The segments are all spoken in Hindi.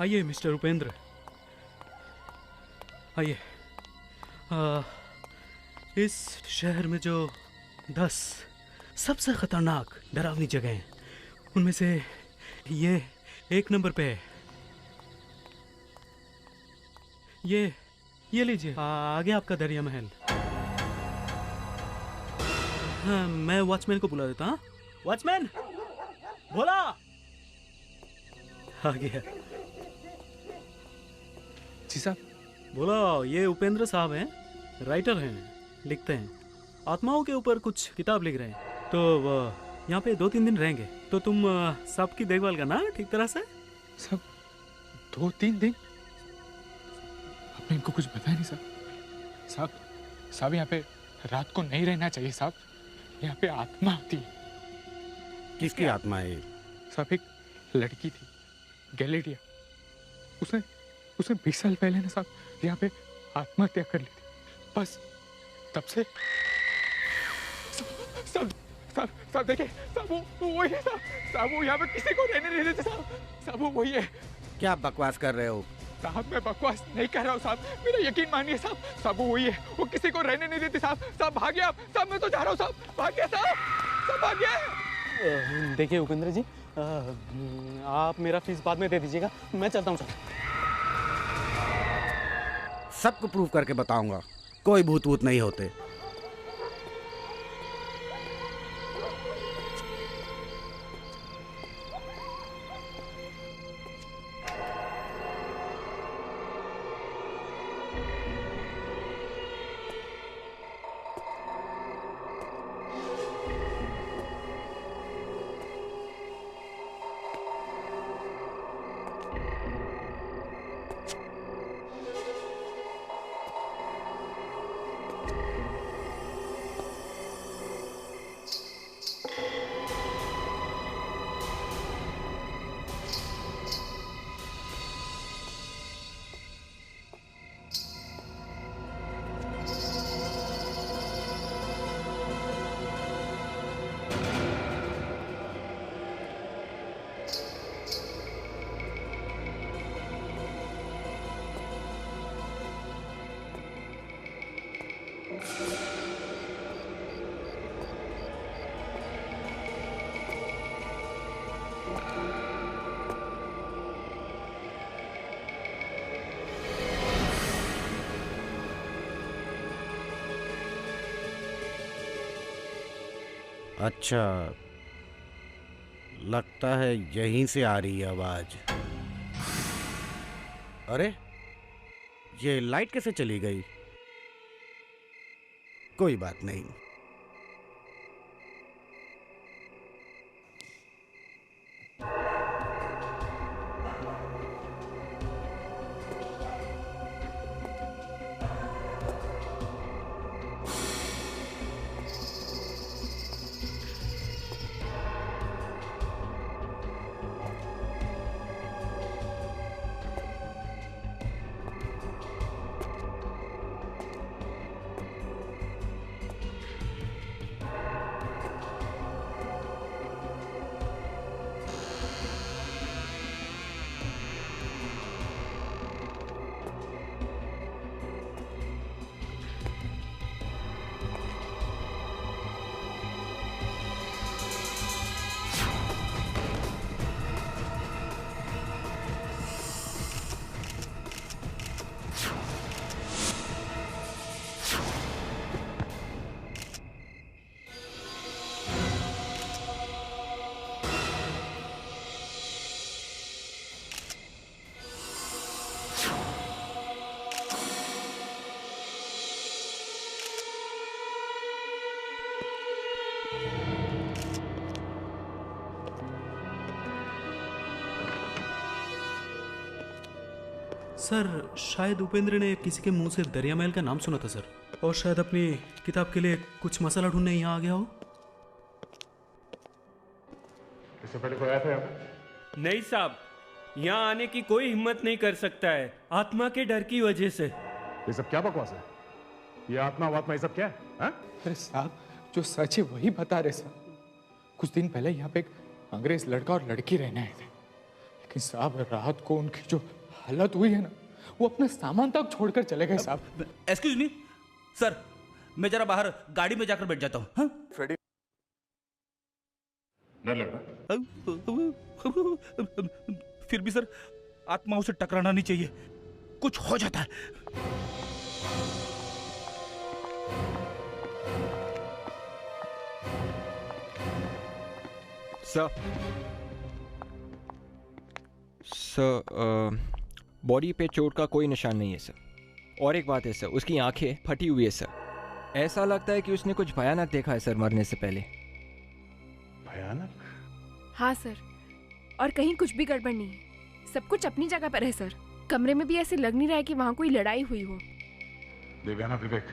आइए मिस्टर उपेंद्र, आइए। इस शहर में जो 10 सबसे खतरनाक डरावनी जगह हैं, उनमें से ये 1 नंबर पे है। ये लीजिए, आगे आपका दरिया महल। हाँ, मैं वॉचमैन को बुला देता। हाँ, वॉचमैन, बोला। आ गया। जी साहब। बोला, ये उपेंद्र साहब हैं, राइटर हैं, लिखते हैं, आत्माओं के ऊपर कुछ किताब लिख रहे हैं। तो यहाँ पे 2-3 दिन रहेंगे, तो तुम सबकी देखभाल करना ठीक तरह से। सब 2-3 दिन? आपने इनको कुछ बताया नहीं साहब? साहब साहब यहाँ पे रात को नहीं रहना चाहिए साहब, यहाँ पे आत्मा आती है। किसकी आत्मा है? साहब एक लड़की थी, गैलेरिया, उसने 20 साल पहले ना साहब यहाँ पे आत्महत्या कर ली थी। बस तब से साहब देखिए साहब, वो वही है साहब, वो यहाँ पे किसी को रहने नहीं देते साहब, वो वही है। क्या बकवास कर रहे हो? साहब मैं बकवास नहीं कर रहा हूँ साहब, मेरा यकीन मानिए साहब, वो वही है, वो किसी को रहने नहीं देती साहब भाग गया साहब, मैं तो जा रहा हूँ साहब, भाग गया साहब भाग गया। देखिए उपेंद्र जी, आप मेरा फीस बाद में दे दीजिएगा, मैं चलता हूँ सर। सबको प्रूव करके बताऊंगा, कोई भूत वूत नहीं होते। अच्छा, लगता है यहीं से आ रही है आवाज। अरे, ये लाइट कैसे चली गई? कोई बात नहीं। सर, शायद उपेंद्र ने किसी के मुंह से दरिया महल का नाम सुना था सर, और शायद अपनी किताब के लिए कुछ मसाला ढूंढने यहाँ आ गया हो। इससे पहले कोई आया था यहाँ? नहीं साहब, यहाँ आने की कोई हिम्मत नहीं कर सकता है, आत्मा के डर की वजह से। ये सब क्या बकवास है? ये आत्मा वात्मा ये सब क्या है? अरे साहब जो सच है वही बता रहे साहब। कुछ दिन पहले यहाँ पे एक अंग्रेज लड़का और लड़की रहने आए थे, लेकिन साहब रात को उनकी जो हालत हुई है ना, वो अपना सामान तक छोड़कर चले गए साहब। एक्सक्यूज मी सर, मैं जरा बाहर गाड़ी में जाकर बैठ जाता हूँ। हाँ? फ्रेडी, डर लग रहा? फिर भी सर, आत्माओं से टकराना नहीं चाहिए, कुछ हो जाता है। सर बॉडी पे चोट का कोई निशान नहीं है सर। और एक बात है सर, उसकी आंखें फटी हुई है सर। ऐसा लगता है कि उसने कुछ भयानक देखा है सर मरने से पहले। भयानक? हाँ सर, और कहीं कुछ भी गड़बड़ नहीं है, सब कुछ अपनी जगह पर है सर। कमरे में भी ऐसे लग नहीं रहा है कि वहाँ कोई लड़ाई हुई हो। देवयाना, विवेक,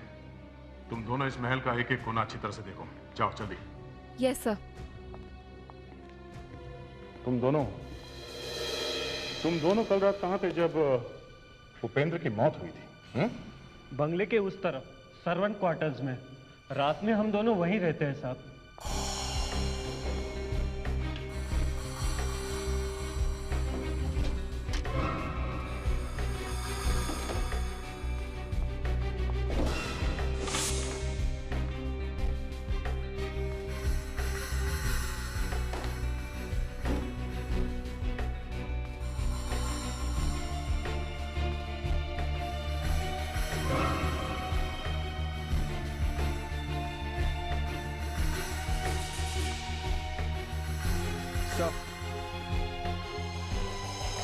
तुम दोनों इस महल का एक एक कोना अच्छी तरह से देखो। जाओ जल्दी। Yes sir. तुम दोनों कल रात कहाँ थे जब उपेंद्र की मौत हुई थी? बंगले के उस तरफ सर्वेंट क्वार्टर्स में। रात में हम दोनों वहीं रहते हैं साहब।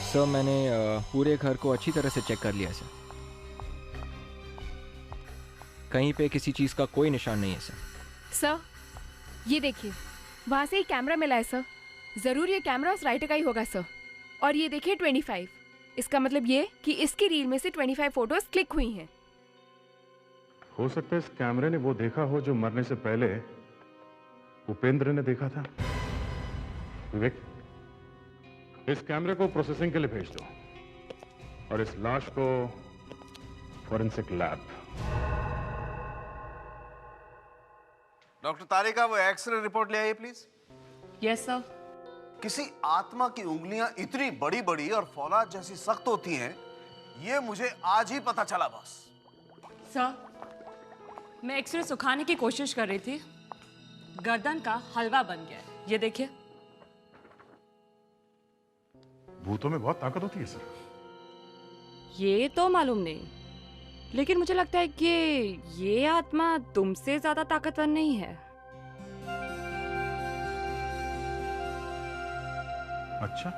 सर मैंने पूरे घर को अच्छी तरह से चेक कर लिया सर। कहीं पे किसी चीज़ का कोई निशान नहीं है सर। सर ये देखिए, वहाँ से ही कैमरा मिला है सर। ज़रूर ये कैमरा उस राइटर का ही होगा सर। और ये देखिए 25, इसका मतलब ये कि इसकी रील में से 25 फोटोज क्लिक हुई हैं। हो सकता है इस कैमरे ने वो देखा हो जो मरने से पहले उपेंद्र ने देखा था। विवेक, इस कैमरे को प्रोसेसिंग के लिए भेज दो और इस लाश को फॉरेंसिक लैब। डॉक्टर तारिका, वो एक्सरे रिपोर्ट ले आइए प्लीज। Yes sir. किसी आत्मा की उंगलियां इतनी बड़ी बड़ी और फौलाद जैसी सख्त होती हैं, ये मुझे आज ही पता चला बॉस। सर, मैं एक्सरे सुखाने की कोशिश कर रही थी, गर्दन का हलवा बन गया है। ये देखिए। भूतों में बहुत ताकत होती है सर। ये तो मालूम नहीं, लेकिन मुझे लगता है कि ये आत्मा तुमसे ज्यादा ताकतवर नहीं है। अच्छा,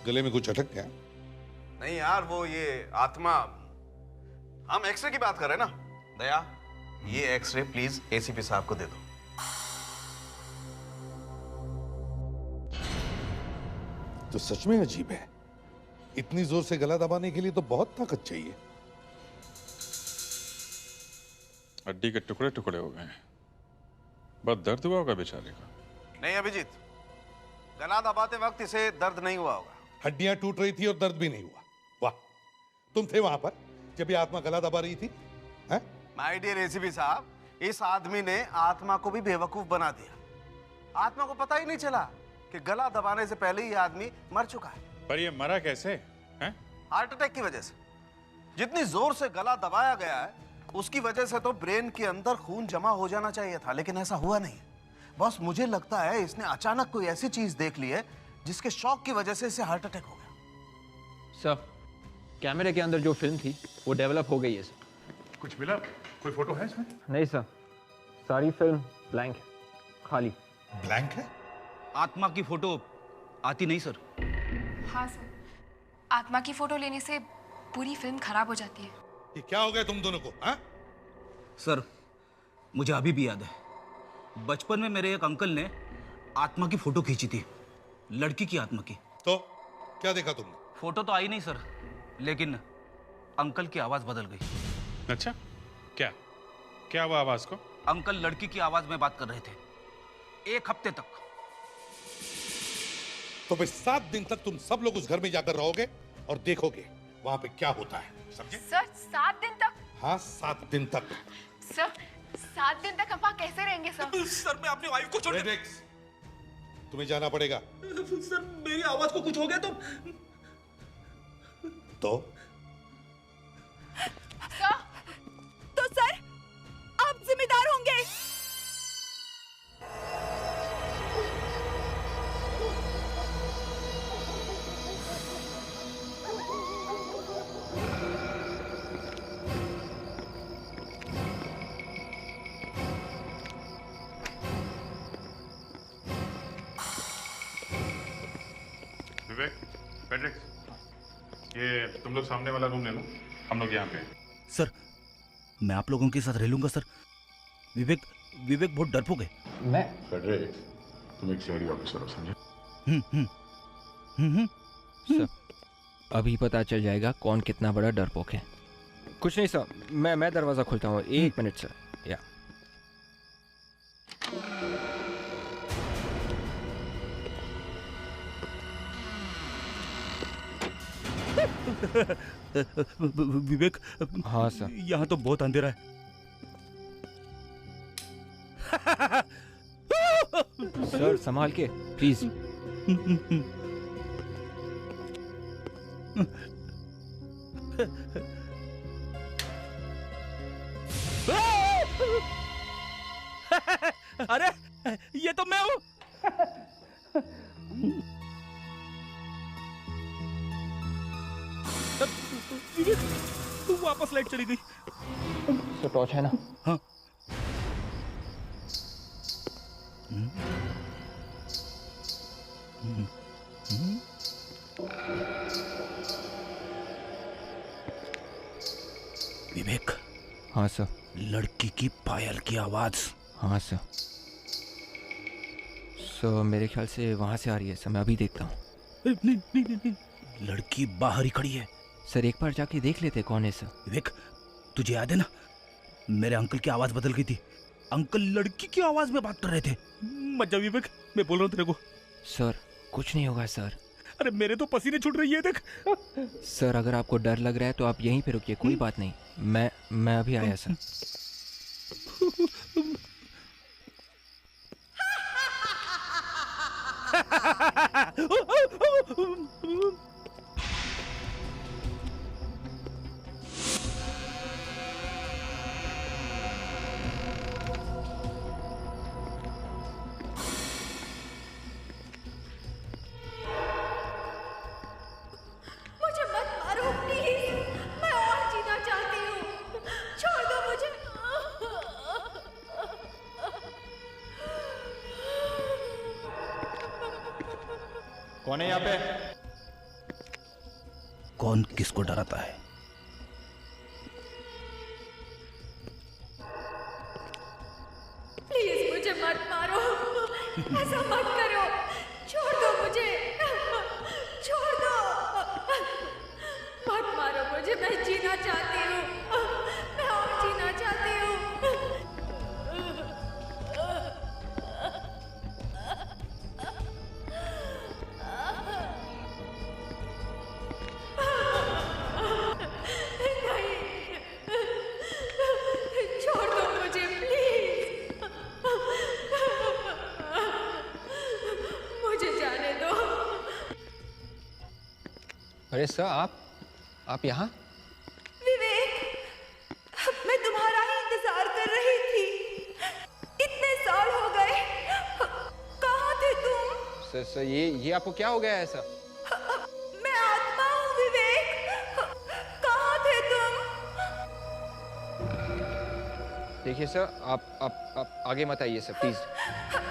गले में कुछ अटक गया? नहीं यार, वो ये आत्मा, हम एक्सरे की बात कर रहे हैं ना। दया, ये एक्सरे प्लीज एसीपी साहब को दे दो। तो सच में अजीब है, इतनी जोर से गला दबाने के लिए तो बहुत ताकत चाहिए। हड्डी के टुकड़े टुकड़े हो गए, बहुत दर्द हुआ होगा बेचारे का। नहीं अभिजीत, गला दबाते वक्त इसे दर्द नहीं हुआ होगा। हड्डियां टूट रही थी और दर्द भी नहीं हुआ। वाह, तुम थे वहां पर जब ये आत्मा गला दबा रही थी? माय डियर एसीपी साहब, इस आदमी ने आत्मा को भी बेवकूफ बना दिया। आत्मा को पता ही नहीं चला कि गला दबाने से पहले ही आदमी मर चुका है। पर ये मरा कैसे है? हार्ट अटैक की वजह से। जितनी जोर से गला दबाया गया है, उसकी वजह से तो ब्रेन के अंदर खून जमा हो जाना चाहिए था, लेकिन ऐसा हुआ नहीं। बस मुझे लगता है इसने अचानक कोई ऐसी चीज देख ली है जिसके शॉक की वजह से इसे हार्ट अटैक हो गया। सर, कैमरे के अंदर जो फिल्म थी वो डेवलप हो गई है सर। कुछ मिला? कोई फोटो है इसमें? नहीं सर, सारी फिल्म ब्लैंक है, खाली। ब्लैंक है? आत्मा की फोटो आती नहीं सर। हाँ सर, आत्मा की फोटो लेने से पूरी फिल्म खराब हो जाती है। ये क्या हो गया तुम दोनों को? हाँ? सर, मुझे अभी भी याद है, बचपन में मेरे एक अंकल ने आत्मा की फोटो खींची थी, लड़की की आत्मा की। तो क्या देखा तुमने? फोटो तो आई नहीं सर, लेकिन अंकल की आवाज बदल गई। अच्छा, क्या क्या हुआ आवाज को? अंकल लड़की की आवाज में बात कर रहे थे 1 हफ्ते तक। तो फिर 7 दिन तक तुम सब लोग उस घर में जाकर रहोगे और देखोगे वहां पे क्या होता है, समझे? सर 7 दिन तक? हाँ, 7 दिन तक। सर 7 7 दिन तक हम वहाँ कैसे रहेंगे सर? सर मैं अपनी वाइफ को छोड़ तुम्हें जाना पड़ेगा। सर मेरी आवाज को कुछ हो गया तो सर आप जिम्मेदार होंगे। विवेक, पैट्रिक, ये तुम लोग सामने वाला रूम ले लो, हम लोग यहाँ पे हैं। सर मैं आप लोगों के साथ रह लूंगा सर। विवेक बहुत डरपोक है। मैं पैट्रिक, तुम एक सीआईडी ऑफिसर हो, समझे? सर अभी पता चल जाएगा कौन कितना बड़ा डरपोक है। कुछ नहीं सर, मैं दरवाजा खोलता हूँ। 1 मिनट सर। या विवेक। हाँ सर। यहाँ तो बहुत अंधेरा है। सर संभाल के प्लीज। अरे ये तो मैं हूँ। वापस लाइट चली गई। तो टॉर्च है ना? हाँ। विवेक। हाँ सर। लड़की की पायल की आवाज। हाँ सर। सर मेरे ख्याल से वहां से आ रही है सर, मैं अभी देखता हूँ। नहीं, लड़की बाहर ही खड़ी है। सर एक बार जाके देख लेते कौन है सर। विवेक तुझे याद है ना, मेरे अंकल की आवाज बदल गई थी। अंकल लड़की की आवाज में बात कर रहे थे। मत जा विवेक, मैं बोल रहा हूँ तेरे को। सर कुछ नहीं होगा सर। अरे मेरे तो पसीने छूट रही है देख। सर अगर आपको डर लग रहा है तो आप यहीं पे रुकिए, कोई बात नहीं। मैं अभी आया सर। मुझे मत मारो प्लीज, मैं और जीना चाहती हूँ, छोड़ दो मुझे। कौन है यहाँ पे? कौन किसको डराता है? प्लीज मुझे मत मारो, ऐसा मत करो, छोड़ दो मुझे, छोड़ दो, मत मारो मुझे, मैं जीना चाहती हूँ, मैं और जीना चाहती हूँ। नहीं, छोड़ दो मुझे प्लीज, मुझे जाने दो। अरे सर आप यहाँ? विवेक, मैं तुम्हारा ही इंतजार कर रही थी, इतने साल हो गए, कहाँ थे तुम? सर ये आपको क्या हो गया है सर? मैं आत्मा हूँ विवेक, कहाँ थे तुम? देखिए सर आप आगे मत आइए सर प्लीज।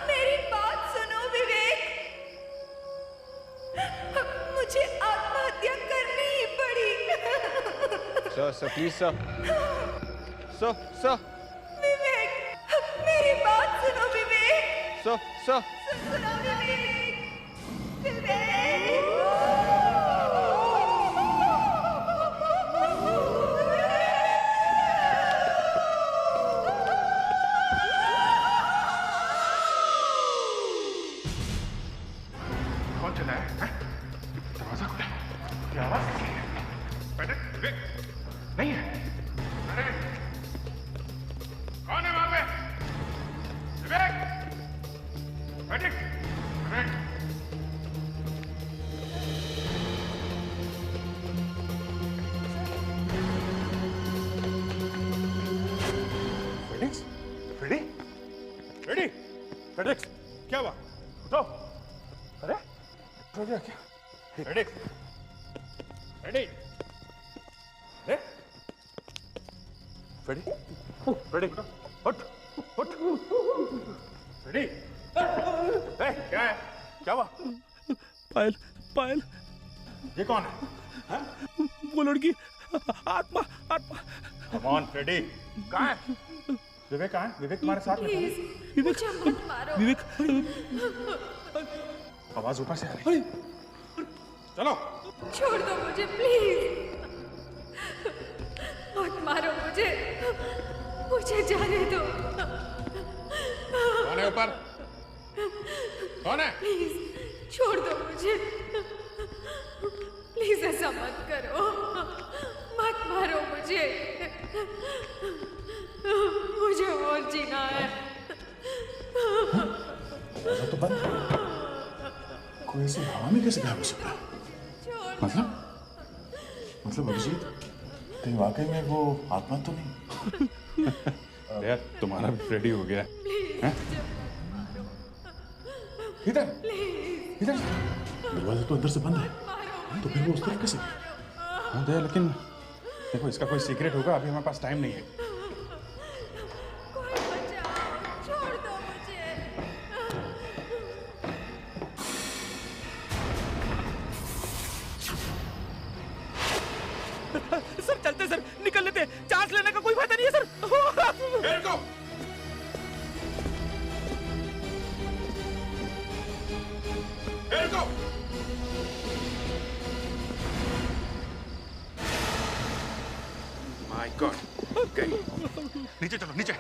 मेरी बात सुनो विवेक, मुझे आत्महत्या करनी ही पड़ी। Sir please sir. विवेक, मेरी बात सुनो विवेक। सर सुनो विवेक, कौन चला है? दरवाजा खुला है। ये आवाज किसकी है? पैट्रिक, विवेक नहीं है। अरे कौन है वहां पे? रेडी रेडी फेडेक्स क्या हुआ उठो अरे उठो क्या फेडेक्स रेडी रे रेडी रेडी उठ उठ रेडी क्या है क्या हुआ पायल पायल ये कौन है हाँ? वो लड़की आत्मा आत्मा कम ऑन फ्रेडी कहाँ है विवेक कहाँ है विवेक तुम्हारे साथ में विवेक विवेक आवाज ऊपर से आ रही चलो छोड़ दो मुझे प्लीज मत मारो मुझे मुझे जाने दो कौन है ऊपर कौन है प्लीज छोड़ दो मुझे प्लीज ऐसा मत करो मत मारो मुझे मुझे और जीना है दरवाजा तो बंद है कोई ऐसी हवा में कैसे गायब हो सकता है मतलब अभिजीत कहीं वाकई में वो आत्मा तो नहीं यार तुम्हारा भी रेडी हो गया है इधर इधर दरवाजा तो अंदर से बंद है तो फिर वो उस तरफ कैसे हाँ दया लेकिन देखो इसका कोई सीक्रेट होगा अभी हमारे पास टाइम नहीं है छोड़ दो मुझे सर चलते सर निकल लेते चांस लेने का कोई फायदा नहीं है सर माय गॉड नीचे चलो नीचे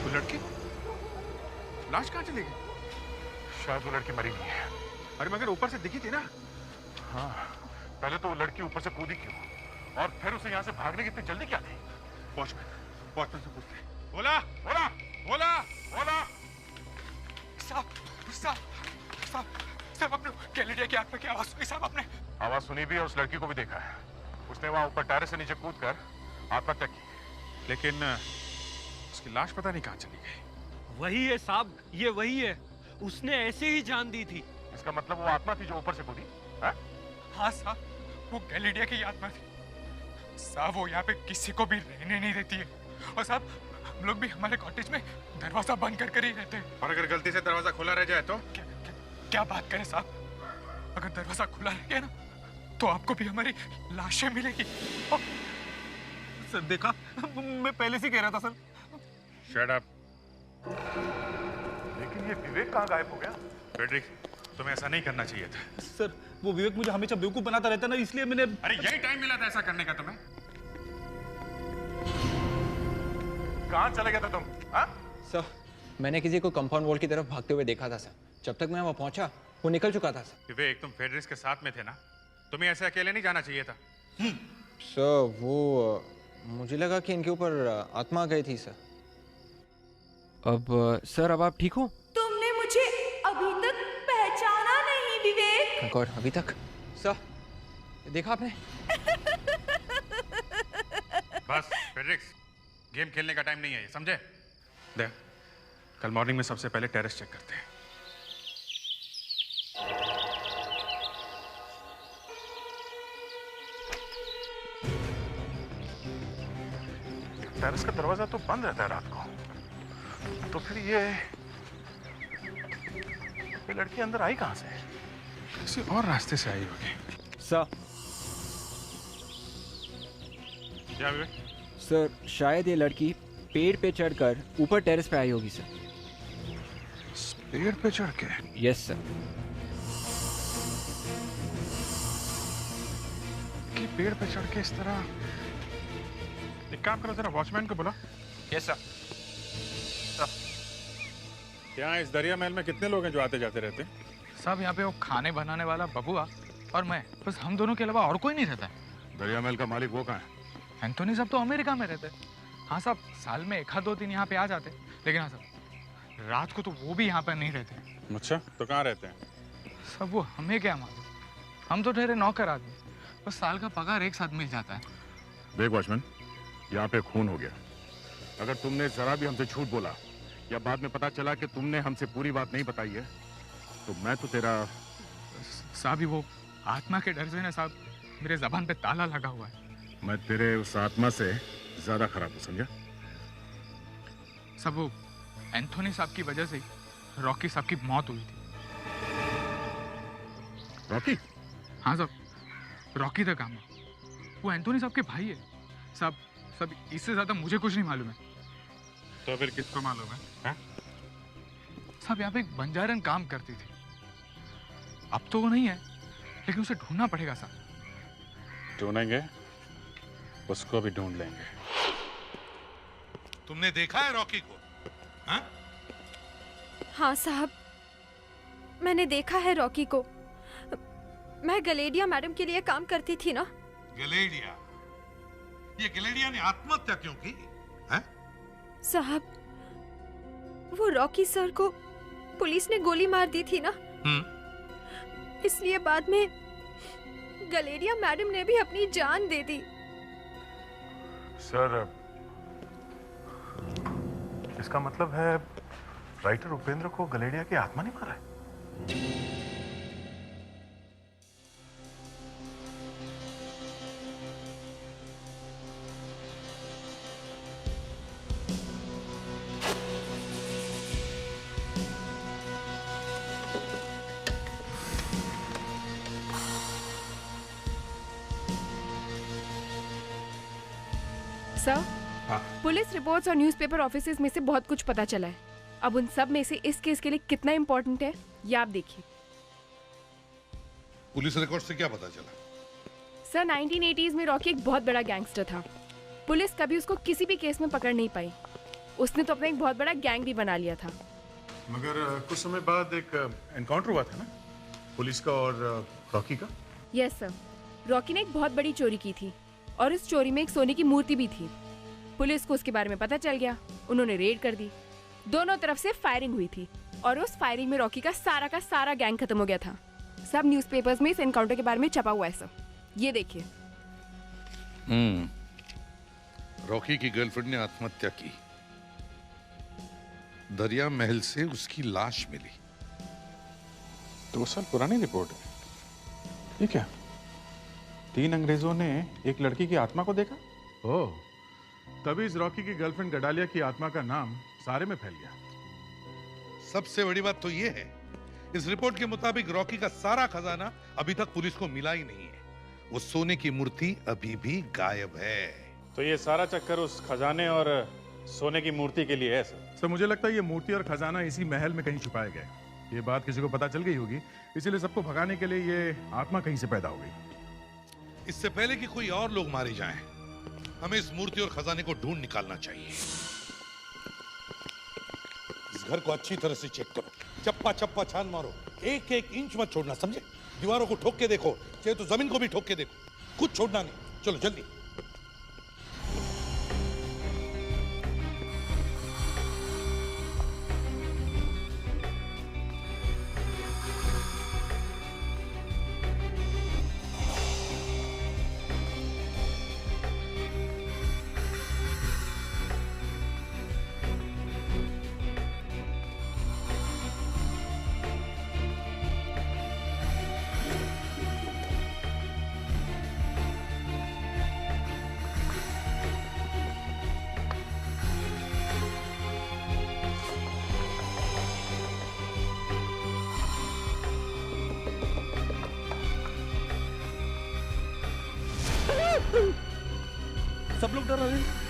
लड़की लाश कहाँ चली गई शायद वो लड़की मरी नहीं है अरे मगर ऊपर से दिखी थी ना हाँ पहले तो वो लड़की ऊपर से कूदी क्यों और फिर उसे यहाँ से भागने की इतनी जल्दी क्या थी वॉचमैन से पूछते बोला बोला बोला बोला साहब साहब साहब साहब आपने गैलेरिया की आत्मा की आवाज सुनी साहब आपने आवाज सुनी भी है उस लड़की को भी देखा है उसने वहां ऊपर टायर से नीचे कूद कर आत्महत्या की लेकिन उसकी लाश पता नहीं कहाँ चली गई वही है साहब ये वही है उसने ऐसे ही जान दी थी इसका मतलब वो आत्मा थी जो ऊपर से कूदी हाँ साहब वो गैलेरिया की आत्मा थी साहब वो यहाँ पे किसी को भी रहने नहीं देती है और साहब हम लोग भी हमारे कॉटेज में दरवाजा बंद कर ही रहते हैं और अगर गलती से दरवाजा खुला रह जाए तो क्या बात करें साहब अगर दरवाजा खुला रह गया ना तो आपको भी हमारी लाशें मिलेगी सर देखा मैं पहले से कह रहा था सर शट अप लेकिन ये विवेक कहाँ गायब हो गया फ्रेडरिक तुम्हें ऐसा नहीं करना चाहिए था सर वो विवेक मुझे हमेशा बेवकूफ बनाता रहता ना इसलिए मैंने अरे यही टाइम मिला था ऐसा करने का तुम्हें कहाँ चले गए थे तुम सर मैंने किसी को कंपाउंड वॉल की तरफ भागते हुए देखा था सर जब तक मैं वहां पहुंचा वो निकल चुका था सर विवेक तुम फेडरिक्स के साथ में थे ना तुम्हें ऐसे अकेले नहीं जाना चाहिए था सर वो मुझे लगा कि इनके ऊपर आत्मा गई थी सर अब सर अब आप ठीक हो तुमने मुझे अभी तक पहचाना नहीं विवेक गॉड अभी तक सर देखा आपने बस फेडरिक्स गेम खेलने का टाइम नहीं है ये समझे देख कल मॉर्निंग में सबसे पहले टेरेस चेक करते हैं टेरेस का दरवाजा तो बंद रहता है रात को तो फिर ये लड़की अंदर आई कहां से किसी और रास्ते से आई होगी सर क्या विवेक सर शायद ये लड़की पेड़ पे चढ़कर ऊपर टेरेस पे आई होगी सर पेड़ पे चढ़ के यस सर कि पेड़ पे चढ़ के इस तरह एक काम करो जरा वॉचमैन को बुला यस सर यहाँ इस दरिया महल में कितने लोग हैं जो आते जाते रहते हैं साहब यहाँ पे वो खाने बनाने वाला बबुआ और मैं बस हम दोनों के अलावा और कोई नहीं रहता है दरिया महल का मालिक वो कहाँ है एंथोनी साहब तो अमेरिका में रहते हाँ साहब साल में 1 आध 2 दिन यहाँ पे आ जाते लेकिन हाँ साहब रात को तो वो भी यहाँ पर नहीं रहते। अच्छा, तो कहाँ रहते हैं? सब वो हमें क्या मालूम, हम तो ठहरे नौकर आदमी, बस साल का पगार एक साथ मिल जाता है। देख वॉचमैन, यहाँ पे खून हो गया। अगर तुमने जरा भी हमसे झूठ बोला या बाद में पता चला कि तुमने हमसे पूरी बात नहीं बताई है तो मैं तो तेरा... साहब वो आत्मा के डर से ना साहब मेरे जबान पे ताला लगा हुआ है। मैं तेरे उस आत्मा से ज्यादा खराब हूँ, समझा? सब वो एंथोनी साहब की वजह से रॉकी साहब की मौत हुई थी। रॉकी? हाँ साहब, रॉकी द गामा, वो एंथोनी साहब के भाई है साहब। सब इससे ज्यादा मुझे कुछ नहीं मालूम है। तो फिर किसको मालूम है, है? साहब यहाँ पे एक बंजारन काम करती थी, अब तो वो नहीं है, लेकिन उसे ढूंढना पड़ेगा साहब। ढूंढेंगे, उसको भी ढूंढ लेंगे। तुमने देखा है रॉकी को? हाँ? हाँ साहब, मैंने देखा है रॉकी को। मैं गलेडिया मैडम के लिए काम करती थी ना। गलेडिया? ये गलेडिया ने आत्महत्या क्यों की? हैं? साहब, वो रॉकी सर को पुलिस ने गोली मार दी थी ना, इसलिए बाद में गलेडिया मैडम ने भी अपनी जान दे दी। सर, इसका मतलब है राइटर उपेंद्र को गलेडिया की आत्मा ने मारा है? सर, पुलिस रिपोर्ट्स और न्यूज़पेपर ऑफिसेज में से बहुत कुछ पता चला है। अब उन सब में से इस केस के लिए कितना इम्पोर्टेंट है ये आप देखिए। पुलिस रिकॉर्ड से क्या पता चला? सर, 1980s में रॉकी एक बहुत बड़ा गैंगस्टर था। पुलिस कभी उसको किसी भी केस में पकड़ नहीं पाई। उसने तो अपना एक बहुत बड़ा गैंग भी बना लिया था। मगर कुछ समय बाद एक एनकाउंटर हुआ था ना, पुलिस का और रॉकी का? यस सर, रॉकी ने एक बहुत बड़ी चोरी की थी और इस चोरी में एक सोने की मूर्ति भी थी। पुलिस को उसके बारे में पता चल गया, उन्होंने रेड कर दी। दोनों तरफ से फायरिंग हुई थी और उस फायरिंग में रॉकी का सारा गैंग खत्म हो गया था। सब न्यूज़पेपर्स में इस एनकाउंटर के बारे में छपा हुआ है सर, ये देखिए। रॉकी की गर्लफ्रेंड ने आत्महत्या की, दरिया महल से उसकी लाश मिली। 2 साल पुरानी रिपोर्ट है ये क्या? 3 अंग्रेजों ने एक लड़की की आत्मा को देखा। ओह, तभी इस रॉकी की गर्लफ्रेंड गडालिया की आत्मा का नाम सारे में फैल गया। सबसे बड़ी बात तो ये है, इस रिपोर्ट के मुताबिक रॉकी का सारा खजाना अभी तक पुलिस को मिला ही नहीं है। वो सोने की मूर्ति अभी भी गायब है। तो ये सारा चक्कर उस खजाने और सोने की मूर्ति के लिए है सर, मुझे लगता है ये मूर्ति और खजाना इसी महल में कहीं छुपाए गए। ये बात किसी को पता चल गई होगी, इसीलिए सबको भगाने के लिए ये आत्मा कहीं से पैदा हो गई। इससे पहले कि कोई और लोग मारे जाएं, हमें इस मूर्ति और खजाने को ढूंढ निकालना चाहिए। इस घर को अच्छी तरह से चेक करो, चप्पा चप्पा छान मारो, एक एक इंच मत छोड़ना, समझे? दीवारों को ठोक के देखो, चाहे तो जमीन को भी ठोक के देखो, कुछ छोड़ना नहीं। चलो जल्दी। सब लोग डर रहे हैं।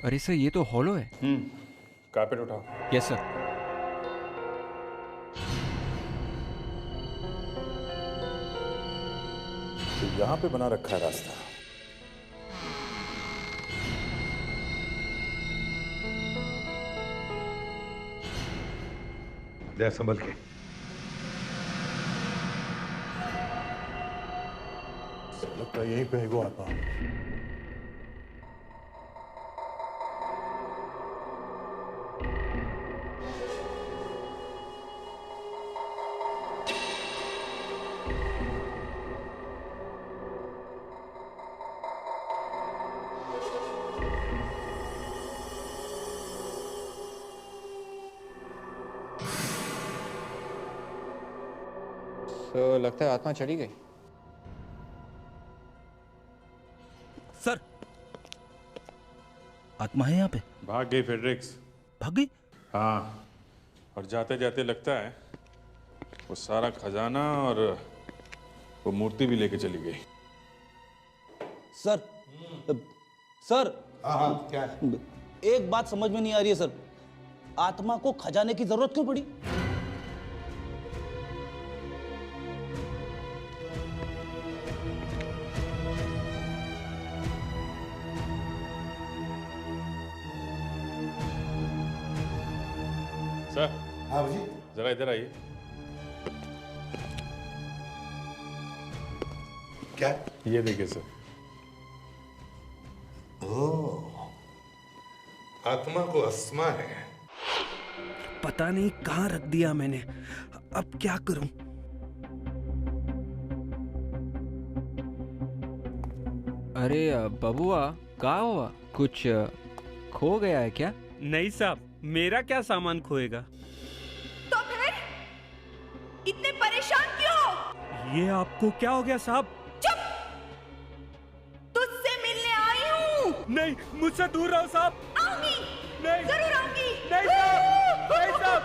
अरे सर, ये तो हॉलो है। कारपेट उठाओ। Yes sir. तो यहाँ पे बना रखा है रास्ता। दे संभल के। लगता है यहीं पे है वो आत्मा। तो लगता है आत्मा चली गई। सर, आत्मा है यहाँ पे? भाग गई फेड्रिक्स। भाग गई? हाँ, और जाते जाते लगता है वो सारा खजाना और वो मूर्ति भी लेके चली गई। Sir, sir. हाँ, क्या है? एक बात समझ में नहीं आ रही है सर, आत्मा को खजाने की जरूरत क्यों पड़ी? सर। हाँ जी। जरा इधर आइए। क्या? ये देखिए सर। ओह, आत्मा को अस्मा है। पता नहीं कहाँ रख दिया मैंने, अब क्या करूं? अरे बबुआ, कहाँ हुआ? कुछ खो गया है क्या? नहीं साहब, मेरा क्या सामान खोएगा? तो फिर इतने परेशान क्यों? ये आपको क्या हो गया साहब? चुप! तुझसे मिलने आई हूँ। नहीं, मुझसे दूर रहो साहब। आऊंगी। नहीं, जरूर आऊंगी। नहीं साहब, नहीं साहब,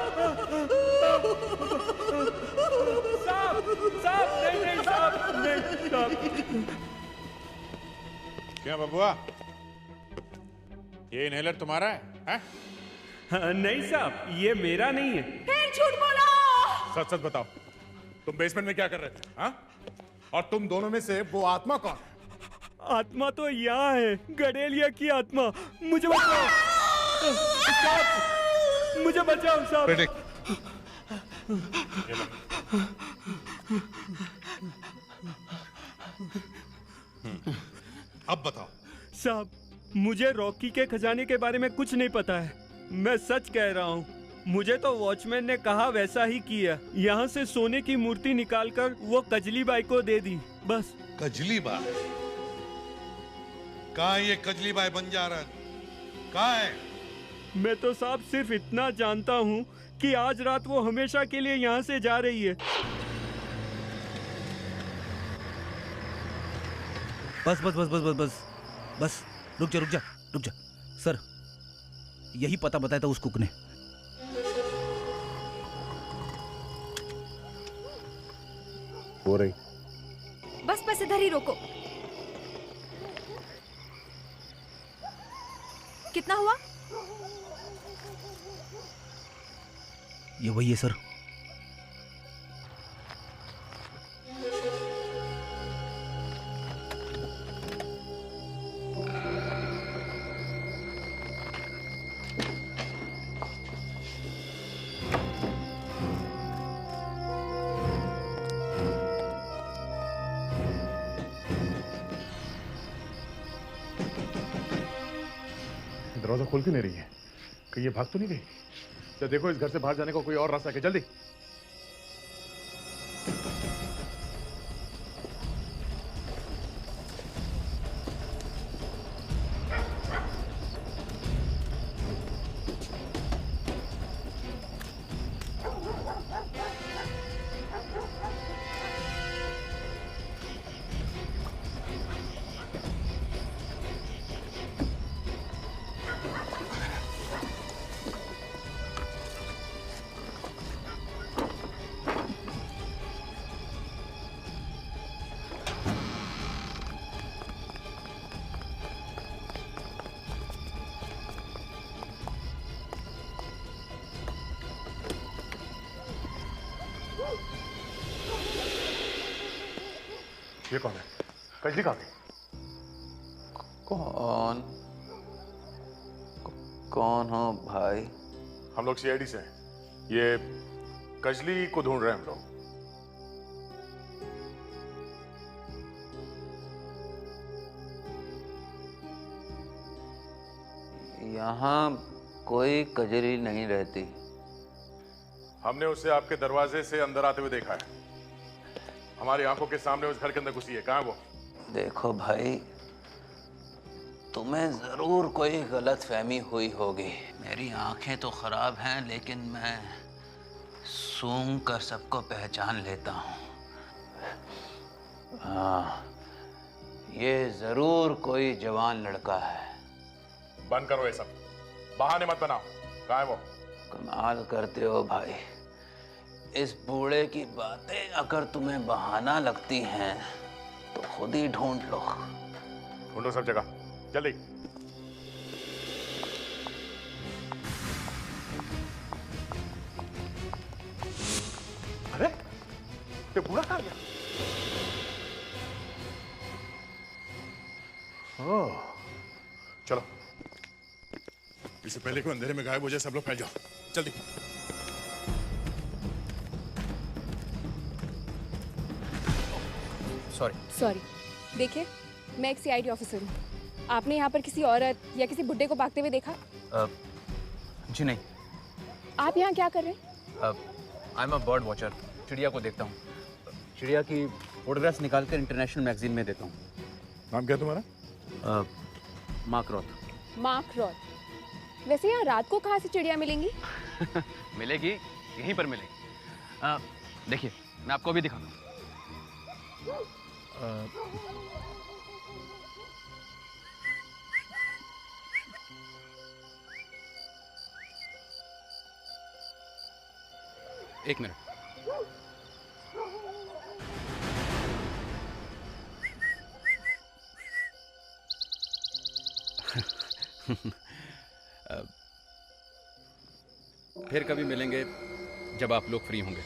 साहब, साहब, नहीं, नहीं साहब, नहीं साहब। क्या बबुआ, ये इनहेलर तुम्हारा है? नहीं साहब, ये मेरा नहीं है। फिर झूठ बोला। सच सच बताओ, तुम बेसमेंट में क्या कर रहे थे? हाँ? और तुम दोनों में से वो आत्मा कौन? आत्मा तो यहाँ है, गडेलिया की आत्मा। मुझे बचाओ साहब, मुझे बचाओ साहब। अब बताओ साहब, मुझे रॉकी के खजाने के बारे में कुछ नहीं पता है, मैं सच कह रहा हूँ। मुझे तो वॉचमैन ने कहा वैसा ही किया। यहाँ से सोने की मूर्ति निकालकर वो कजली बाई को दे दी, बस। कजली बाई? कहाँ है ये कजली बाई बंजारन? कहाँ है? मैं तो साहब सिर्फ इतना जानता हूँ कि आज रात वो हमेशा के लिए यहाँ से जा रही है। बस बस बस बस बस बस बस, रुक जा रुक जा रुक जा। सर, यही पता बताया था उस कुक ने। हो रही। बस बस इधर ही रोको। कितना हुआ? ये वही है सर। दरवाजा खोल क्यों नहीं रही है? कहीं ये भाग तो नहीं गई? तो देखो, इस घर से बाहर जाने का कोई और रास्ता है? जल्दी। ये कौन है? कजली कहाँ गई? कौन हो भाई? हम लोग सीआईडी से हैं। ये कजली को ढूंढ रहे हैं हम लोग। यहाँ कोई कजली नहीं रहती। हमने उसे आपके दरवाजे से अंदर आते हुए देखा है। हमारी आंखों के सामने उस घर के अंदर घुसी है। कहाँ है वो? देखो भाई, तुम्हें जरूर कोई गलत फहमी हुई होगी। मेरी आंखें तो खराब हैं, लेकिन मैं सूंघ कर सबको पहचान लेता हूँ। हाँ, ये जरूर कोई जवान लड़का है। बंद करो ये सब, बहाने मत बनाओ। कहाँ है वो? कमाल करते हो भाई। इस बूढ़े की बातें अगर तुम्हें बहाना लगती हैं तो खुद ही ढूंढ लो। ढूंढो सब जगह, जल्दी। अरे ये बूढ़ा कहाँ गया? ओह, चलो, इससे पहले कोई अंधेरे में गायब हो जाए सब लोग फैल जाओ, जल्दी। सॉरी। देखिए, मैं एक सीआईडी ऑफिसर हूँ। आपने यहाँ पर किसी औरत या किसी बुड्ढे को भागते हुए देखा? जी नहीं। आप यहाँ क्या कर रहे हैं? I am a bird watcher. चिड़िया को देखता हूँ। चिड़िया की फोटोग्राफ्स निकाल कर इंटरनेशनल मैगजीन में देता हूँ। नाम क्या तुम्हारा? मार्क रॉथ। मार्क रॉथ। वैसे यहाँ रात को कहाँ से चिड़िया मिलेंगी? मिलेगी, यहीं पर मिलेगी। देखिए, मैं आपको अभी दिखाता हूँ। एक मिनट। फिर कभी मिलेंगे जब आप लोग फ्री होंगे।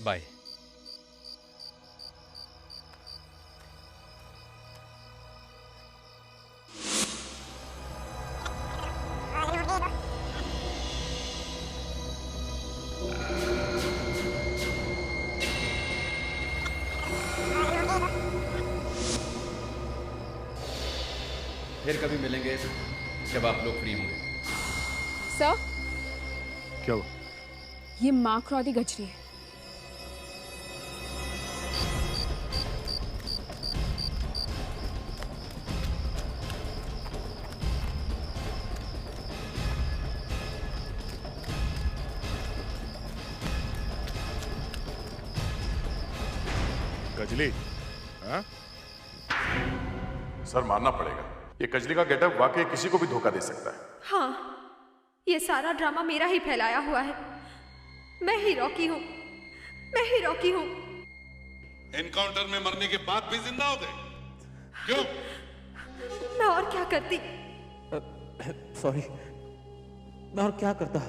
बाय। फिर कभी मिलेंगे जब आप लोग फ्री होंगे। सर, क्या हुआ? ये मार्क रॉथ की गजरी है। कजली? हाँ? सर, मानना पड़ेगा, ये कजली का गेटअप वाकई किसी को भी धोखा दे सकता है। हाँ, ये सारा ड्रामा मेरा ही फैलाया हुआ है। मैं ही रॉकी हूँ। मैं ही रॉकी हूँ। एनकाउंटर में मरने के बाद भी जिंदा हो गए? क्यों? मैं और क्या करती? सॉरी, मैं और क्या करता?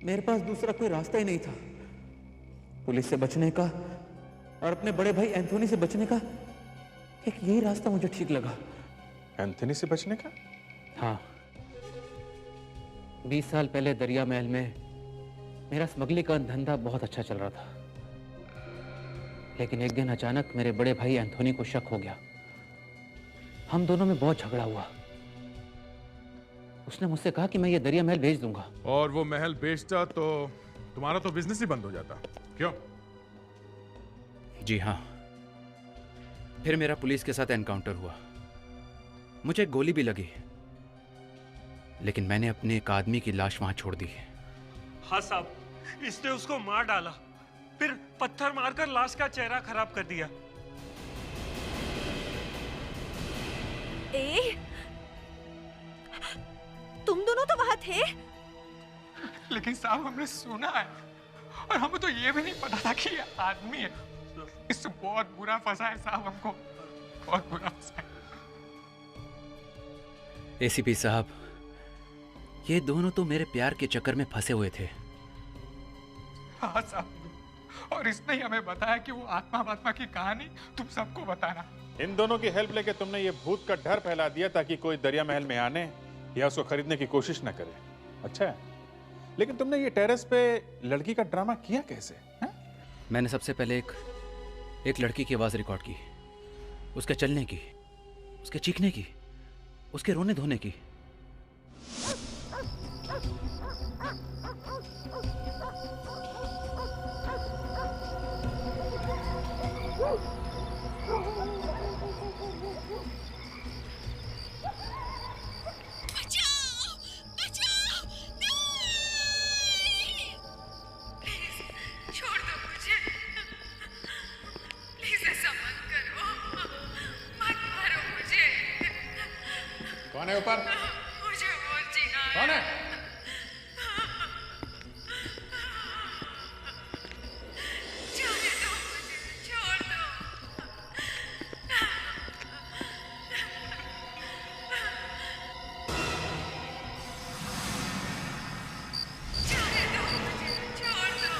मेरे पास दूसरा कोई रास्ता ही नहीं था। पुलिस से बचने का और अपने बड़े भाई एंथोनी से बचने का एक यही रास्ता मुझे ठीक लगा। एंथोनी से बचने का? हाँ, 20 साल पहले दरिया महल में मेरा स्मगलिंग का धंधा बहुत अच्छा चल रहा था। लेकिन एक दिन अचानक मेरे बड़े भाई एंथोनी को शक हो गया। हम दोनों में बहुत झगड़ा हुआ। उसने मुझसे कहा कि मैं ये दरिया महल बेच दूंगा। और वो महल बेचता तो तुम्हारा तो बिजनेस ही बंद हो जाता। क्यों? जी हाँ, फिर मेरा पुलिस के साथ एनकाउंटर हुआ। मुझे गोली भी लगी, लेकिन मैंने अपने एक आदमी की लाश वहां छोड़ दी। हाँ साहब, इसने उसको मार डाला, फिर पत्थर मारकर लाश का चेहरा खराब कर दिया। तुम दोनों तो वहां थे। लेकिन साहब, हमने सुना है और हमें तो ये भी नहीं पता था कि ये आदमी है। इससे बहुत बुरा फंसा है साहब, हमको बहुत बुरा फंसा है। एसीपी साहब, ये दोनों तो मेरे प्यार के चक्कर में फंसे हुए थे। हाँ साहब, और इसने ही हमें बताया कि वो आत्मा की कहानी तुम सबको बताना। इन दोनों की हेल्प लेके तुमने ये भूत का डर फैला दिया ताकि कोई दरिया महल में आने या उसको खरीदने की कोशिश न करे। अच्छा है, लेकिन तुमने ये टेरेस पे लड़की का ड्रामा किया कैसे? मैंने सबसे पहले एक लड़की की आवाज़ रिकॉर्ड की, उसके चलने की, उसके चीखने की, उसके रोने धोने की। कौन है ऊपर? मुझे और जीना है। कौन है? जाने दो मुझे, छोड़ दो। जाने दो मुझे, छोड़ दो।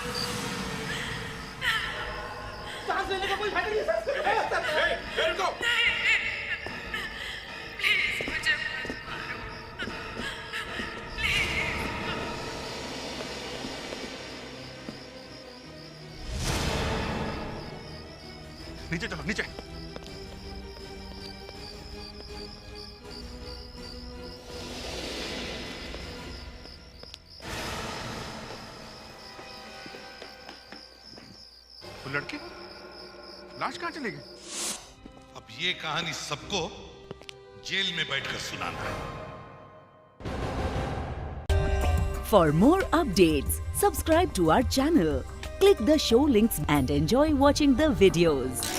सांस लेने का कोई फायदा नहीं है। प्लीज मुझे मत मारो। नीचे चलो, नीचे। वो लड़की लाश कहाँ चली गई? अब ये कहानी सबको जेल में बैठकर सुनाना है। For more updates, subscribe to our channel, click the show links and enjoy watching the videos.